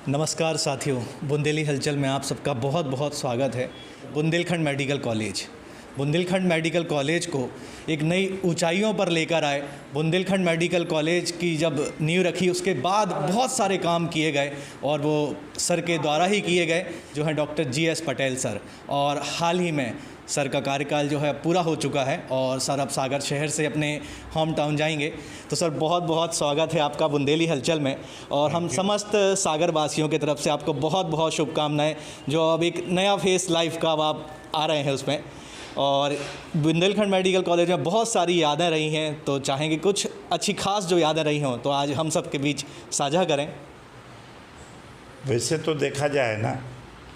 नमस्कार साथियों, बुंदेली हलचल में आप सबका बहुत बहुत स्वागत है। बुंदेलखंड मेडिकल कॉलेज को एक नई ऊंचाइयों पर लेकर आए। बुंदेलखंड मेडिकल कॉलेज की जब नींव रखी उसके बाद बहुत सारे काम किए गए और वो सर के द्वारा ही किए गए, जो हैं डॉक्टर GS पटेल सर। और हाल ही में सर का कार्यकाल जो है पूरा हो चुका है और सर अब सागर शहर से अपने होम टाउन जाएंगे। तो सर बहुत बहुत स्वागत है आपका बुंदेली हलचल में, और हम समस्त सागर वासियों की तरफ से आपको बहुत बहुत शुभकामनाएं, जो अब एक नया फेस लाइफ का अब आप आ रहे हैं उसमें। और बुंदेलखंड मेडिकल कॉलेज में बहुत सारी यादें रही हैं, तो चाहेंगे कुछ अच्छी खास जो यादें रही हों तो आज हम सब के बीच साझा करें। वैसे तो देखा जाए ना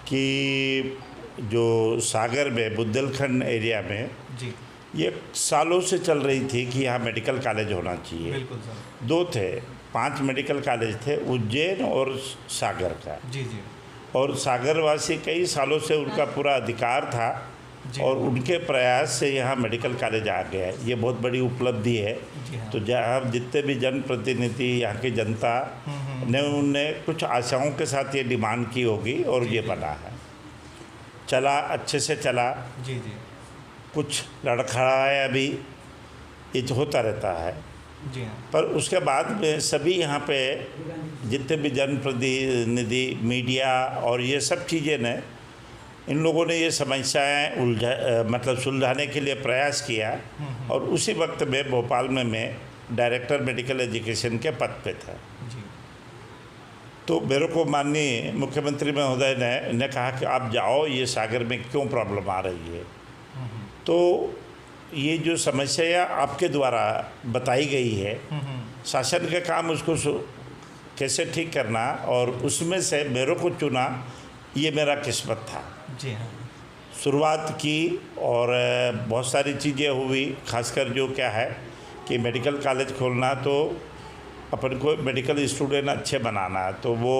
कि जो सागर में बुंदेलखंड एरिया में जी, ये सालों से चल रही थी कि यहाँ मेडिकल कॉलेज होना चाहिए। बिल्कुल सर। 2 थे, 5 मेडिकल कॉलेज थे, उज्जैन और सागर का। जी जी। और सागरवासी कई सालों से उनका पूरा अधिकार था और उनके प्रयास से यहाँ मेडिकल कॉलेज आ गया है। ये बहुत बड़ी उपलब्धि है। हाँ। तो जहाँ जितने भी जनप्रतिनिधि, यहाँ की जनता ने उनने कुछ आशाओं के साथ ये डिमांड की होगी और ये बना है। चला, अच्छे से चला। जी जी। कुछ लड़खड़ाया भी, ये तो होता रहता है। जी हाँ। पर उसके बाद में सभी यहाँ पे जितने भी जनप्रतिनिधि, मीडिया और ये सब चीज़ें ने, इन लोगों ने ये समस्याएं सुलझाने के लिए प्रयास किया। और उसी वक्त में भोपाल में मैं डायरेक्टर मेडिकल एजुकेशन के पद पे था। जी। तो मेरे को माननीय मुख्यमंत्री महोदय ने कहा कि आप जाओ, ये सागर में क्यों प्रॉब्लम आ रही है। तो ये जो समस्या आपके द्वारा बताई गई है, शासन का काम उसको कैसे ठीक करना, और उसमें से मेरे को चुना, ये मेरा किस्मत था। जी हाँ। शुरुआत की और बहुत सारी चीज़ें हुई। खासकर जो क्या है कि मेडिकल कॉलेज खोलना, तो अपन को मेडिकल स्टूडेंट अच्छे बनाना है, तो वो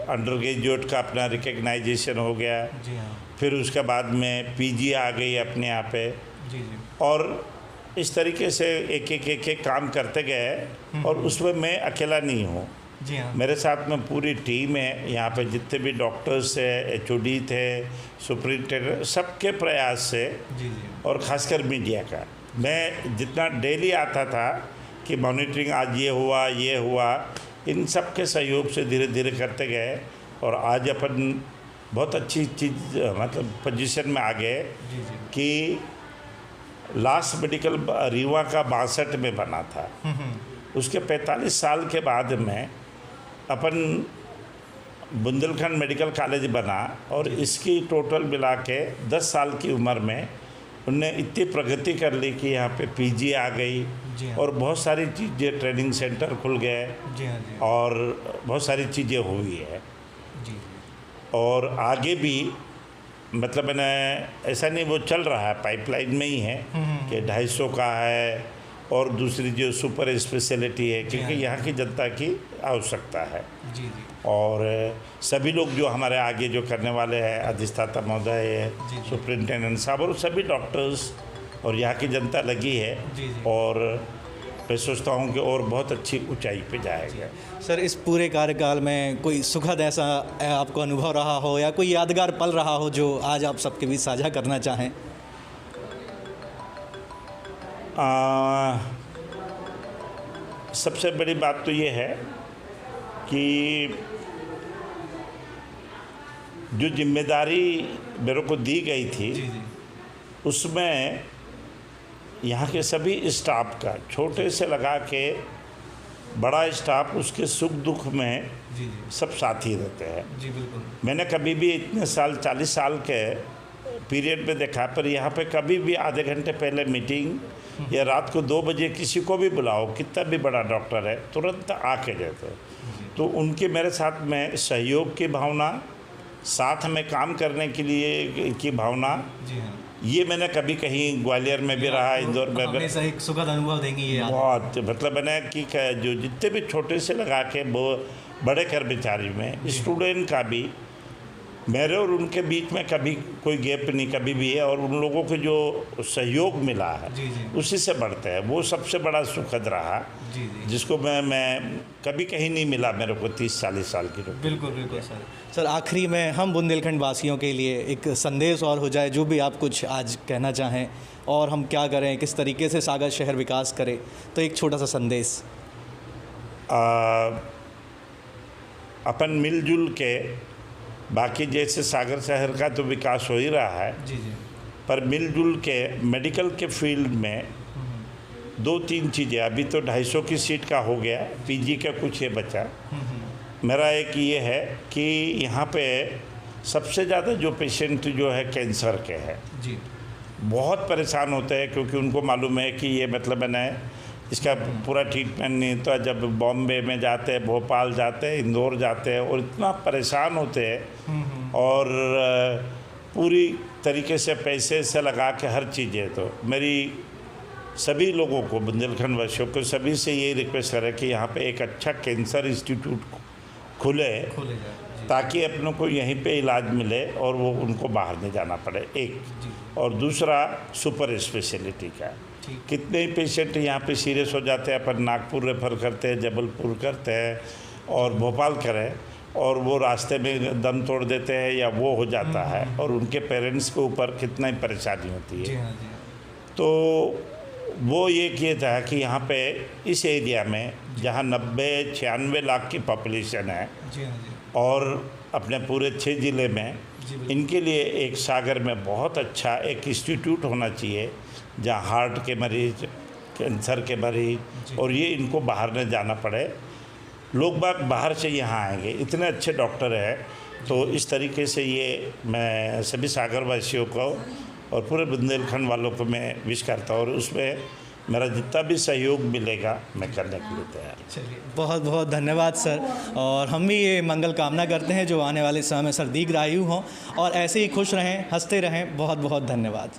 अंडर ग्रेजुएट का अपना रिकग्नाइजेशन हो गया। जी हाँ। फिर उसके बाद में PG आ गई अपने यहाँ पे। जी जी। और इस तरीके से एक काम करते गए। और उसमें मैं अकेला नहीं हूँ, जी हाँ। मेरे साथ में पूरी टीम है। यहाँ पे जितने भी डॉक्टर्स थे, HOD थे, सुपरिटेंडेंट, सबके प्रयास से। जी जी। और ख़ासकर मीडिया का, मैं जितना डेली आता था कि मॉनिटरिंग आज ये हुआ, इन सब के सहयोग से धीरे धीरे करते गए। और आज अपन बहुत अच्छी चीज़ पोजीशन में आ गए कि लास्ट मेडिकल रीवा का 62 में बना था। उसके 45 साल के बाद में अपन बुंदेलखंड मेडिकल कॉलेज बना। और इसकी टोटल मिला के 10 साल की उम्र में उनने इतनी प्रगति कर ली कि यहाँ पे PG आ गई। हाँ। और बहुत सारी चीज़ें, ट्रेनिंग सेंटर खुल गए। जी हाँ। जी। और बहुत सारी चीज़ें हुई है। जी। और आगे भी मैंने ऐसा नहीं, वो चल रहा है, पाइपलाइन में ही है कि 250 का है। और दूसरी जो सुपर स्पेशलिटी है, क्योंकि यहाँ की जनता की आवश्यकता है। जी जी। और सभी लोग जो हमारे आगे जो करने वाले हैं, अधिष्ठाता महोदय है, सुपरिटेंडेंट साहब और सभी डॉक्टर्स और यहाँ की जनता लगी है। जी जी। और मैं सोचता हूँ कि और बहुत अच्छी ऊंचाई पे जाएगा। सर, इस पूरे कार्यकाल में कोई सुखद ऐसा आपको अनुभव रहा हो या कोई यादगार पल रहा हो जो आज आप सबके बीच साझा करना चाहें? सबसे बड़ी बात तो ये है कि जो जिम्मेदारी मेरे को दी गई थी, जी जी। उसमें यहाँ के सभी स्टाफ का, छोटे से लगा के बड़ा स्टाफ, उसके सुख दुख में जी जी। सब साथी रहते हैं। जी बिल्कुल। मैंने कभी भी इतने साल, 40 साल के पीरियड में देखा, पर यहाँ पे कभी भी आधे घंटे पहले मीटिंग या रात को 2 बजे किसी को भी बुलाओ, कितना भी बड़ा डॉक्टर है, तुरंत आके देते। तो उनके मेरे साथ में सहयोग की भावना, साथ में काम करने के लिए की भावना, जी हाँ। ये मैंने कभी कहीं ग्वालियर में भी रहा, इंदौर में भी। हमेशा एक सुखद अनुभव देंगी ये याद। बहुत मैंने कि जो जितने भी छोटे से लगा के वो बड़े कर्मचारी में, स्टूडेंट का भी, मेरे और उनके बीच में कभी कोई गैप नहीं कभी भी है। और उन लोगों को जो सहयोग मिला है जी जी। उसी से बढ़ते हैं, वो सबसे बड़ा सुखद रहा। जी जी, जिसको मैं कभी कहीं नहीं मिला मेरे को 30-40 साल की नौकरी। बिल्कुल बिल्कुल सर। सर आखिरी में हम बुंदेलखंड वासियों के लिए एक संदेश और हो जाए, जो भी आप कुछ आज कहना चाहें, और हम क्या करें, किस तरीके से सागर शहर विकास करे, तो एक छोटा सा संदेश। अपन मिलजुल के, बाकी जैसे सागर शहर का तो विकास हो ही रहा है, जी जी, पर मिलजुल के मेडिकल के फील्ड में 2-3 चीज़ें, अभी तो 250 की सीट का हो गया, पीजी का कुछ ये बचा। मेरा एक ये है कि यहाँ पे सबसे ज़्यादा जो पेशेंट जो है कैंसर के हैं, जी बहुत परेशान होते हैं, क्योंकि उनको मालूम है कि ये मतलब है ना, इसका पूरा ट्रीटमेंट नहीं तो जब बॉम्बे में जाते हैं, भोपाल जाते हैं, इंदौर जाते हैं, और इतना परेशान होते हैं, और पूरी तरीके से पैसे से लगा के हर चीज़ें। तो मेरी सभी लोगों को, बुंदेलखंड वासियों को, सभी से यही रिक्वेस्ट है कि यहाँ पे एक अच्छा कैंसर इंस्टीट्यूट खुले खोले जाए, जी ताकि अपनों को यहीं पे इलाज मिले और वो उनको बाहर नहीं जाना पड़े, एक। जी, और दूसरा सुपर स्पेशलिटी का, ठीक, कितने ही पेशेंट यहाँ पे सीरियस हो जाते हैं, अपन नागपुर रेफर करते हैं, जबलपुर करते हैं और भोपाल करें, और वो रास्ते में दम तोड़ देते हैं या वो हो जाता है, और उनके पेरेंट्स के ऊपर कितना ही परेशानी होती जी है। हाँ जी, तो वो ये किया था कि यहाँ पे इस एरिया में जहाँ 90-96 लाख की पॉपुलेशन है, जी हाँ जी, और अपने पूरे 6 ज़िले में, जी बिल्कुल, इनके लिए एक सागर में बहुत अच्छा एक इंस्टीट्यूट होना चाहिए, जहाँ हार्ट के मरीज, कैंसर के मरीज, जी। और ये इनको बाहर न जाना पड़े, लोग बाग बाहर से यहाँ आएंगे, इतने अच्छे डॉक्टर हैं। तो इस तरीके से ये मैं सभी सागर वासियों को और पूरे बुंदेलखंड वालों को मैं विश करता हूँ, और उसमें मेरा जितना भी सहयोग मिलेगा मैं करने के लिए तैयार हूँ। चलिए बहुत बहुत धन्यवाद सर, और हम भी ये मंगल कामना करते हैं जो आने वाले समय में सर दीर्घायु हों और ऐसे ही खुश रहें, हंसते रहें। बहुत बहुत धन्यवाद।